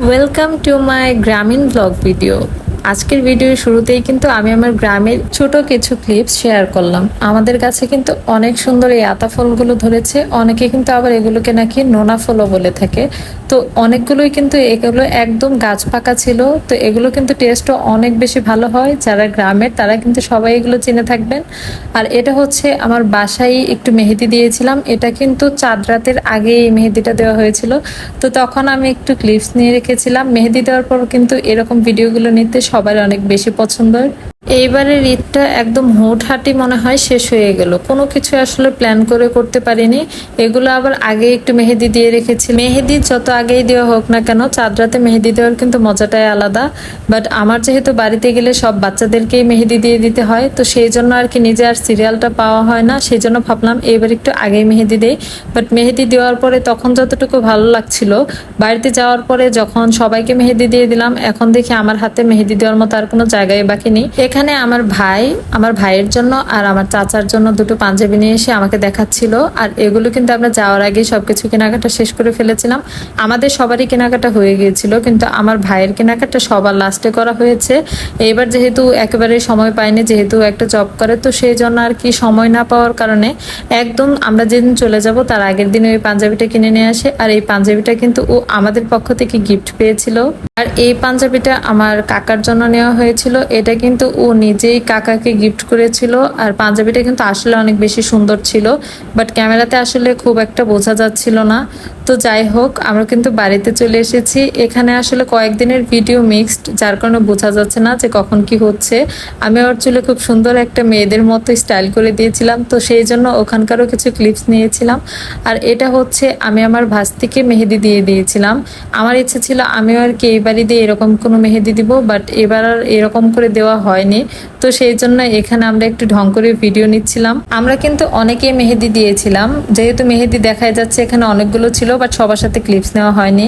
Welcome to my গ্রামীণ blog video. আজকের ভিডিওর শুরুতেই কিন্তু আমি আমার গ্রামের ছোট কিছু ক্লিপস শেয়ার করলাম। আমাদের কাছে কিন্তু অনেক সুন্দর এই আতা ফলগুলো ধরেছে, অনেকে কিন্তু আবার এগুলোকে নাকি নোনা ফলও বলে থাকে। তো অনেকগুলোই কিন্তু এগুলো একদম গাছ পাকা ছিল। তো এগুলো কিন্তু টেস্টও অনেক বেশি ভালো হয়। যারা গ্রামের তারা কিন্তু সবাই এগুলো চিনে থাকবেন। আর এটা হচ্ছে আমার বাসায় একটু মেহেদি দিয়েছিলাম, এটা কিন্তু চাঁদ রাতের আগে এই মেহেদিটা দেওয়া হয়েছিল। তো তখন আমি একটু ক্লিপস নিয়ে রেখেছিলাম। মেহেদি দেওয়ার পর কিন্তু এরকম ভিডিওগুলো নিতে সবার অনেক বেশি পছন্দ। এইবারের ঈদটা একদম হুটহাটি মনে হয় শেষ হয়ে গেল, কোনো কিছু আসলে প্ল্যান করে করতে পারিনি। এগুলো আবার আগে একটু মেহেদি দিয়ে রেখেছি। মেহেদি যত আগেই দেওয়া হোক না কেন, চাঁদ রাতে মেহেদি দেওয়ার কিন্তু মজাটাই আলাদা। বাট আমার যেহেতু বাড়িতে গেলে সব বাচ্চাদেরকেই মেহেদি দিয়ে দিতে হয়, তো সেই জন্য আর কি নিজে আর সিরিয়ালটা পাওয়া হয় না। সেই জন্য ভাবলাম এবার একটু আগেই মেহেদি দেই। বাট মেহেদি দেওয়ার পরে তখন যতটুকু ভালো লাগছিল, বাড়িতে যাওয়ার পরে যখন সবাইকে মেহেদি দিয়ে দিলাম, এখন দেখি আমার হাতে মেহেদি দেওয়ার মতো আর কোনো জায়গায় বাকি নেই। এখানে আমার ভাইয়ের জন্য আর আমার চাচার জন্য দুটো পাঞ্জাবি নিয়ে এসে আমাকে দেখাচ্ছিল। আর এগুলো কিন্তু আমরা যাওয়ার আগে সবকিছু কেনাকাটা শেষ করে ফেলেছিলাম। আমাদের সবারই কেনাকাটা হয়ে গিয়েছিল, কিন্তু আমার ভাইয়ের কেনাকাটা সবার লাস্টে করা হয়েছে। এবার যেহেতু একেবারে সময় পাইনি, যেহেতু একটা জব করে, তো সেই জন্য আর কি সময় না পাওয়ার কারণে একদম আমরা যেদিন চলে যাব তার আগের দিন ওই পাঞ্জাবিটা কিনে নিয়ে আসে। আর এই পাঞ্জাবিটা কিন্তু ও আমাদের পক্ষ থেকে গিফট পেয়েছিল। আর এই পাঞ্জাবিটা আমার কাকার জন্য নেওয়া হয়েছিল। এটা কিন্তু ও নিজেই কাকাকে গিফট করেছিল। আর পাঞ্জাবিটা কিন্তু আসলে অনেক বেশি সুন্দর ছিল, বাট ক্যামেরাতে আসলে খুব একটা বোঝা যাচ্ছিল না। তো যাই হোক, আমরা কিন্তু বাড়িতে চলে এসেছি। এখানে আসলে কয়েকদিনের ভিডিও মিক্সড, যার কারণে বোঝা যাচ্ছে না যে কখন কি হচ্ছে। আমি ওর চুলে খুব সুন্দর একটা মেয়েদের মতো স্টাইল করে দিয়েছিলাম, তো সেই জন্য ওখানকারও কিছু ক্লিপস নিয়েছিলাম। আর এটা হচ্ছে আমি আমার ভাস্তিকে মেহেদি দিয়ে দিয়েছিলাম। আমার ইচ্ছে ছিল আমিও আর কি এইবারই দিয়ে এরকম কোনো মেহেদি দিব, বাট এবার আর এরকম করে দেওয়া হয়নি। তো সেই জন্য এখানে আমরা একটু ঢং করে ভিডিও নিচ্ছিলাম। আমরা কিন্তু অনেকেই মেহেদি দিয়েছিলাম, যেহেতু মেহেদি দেখাই যাচ্ছে এখানে অনেকগুলো ছিল, বাট সবার সাথে ক্লিপস নেওয়া হয়নি।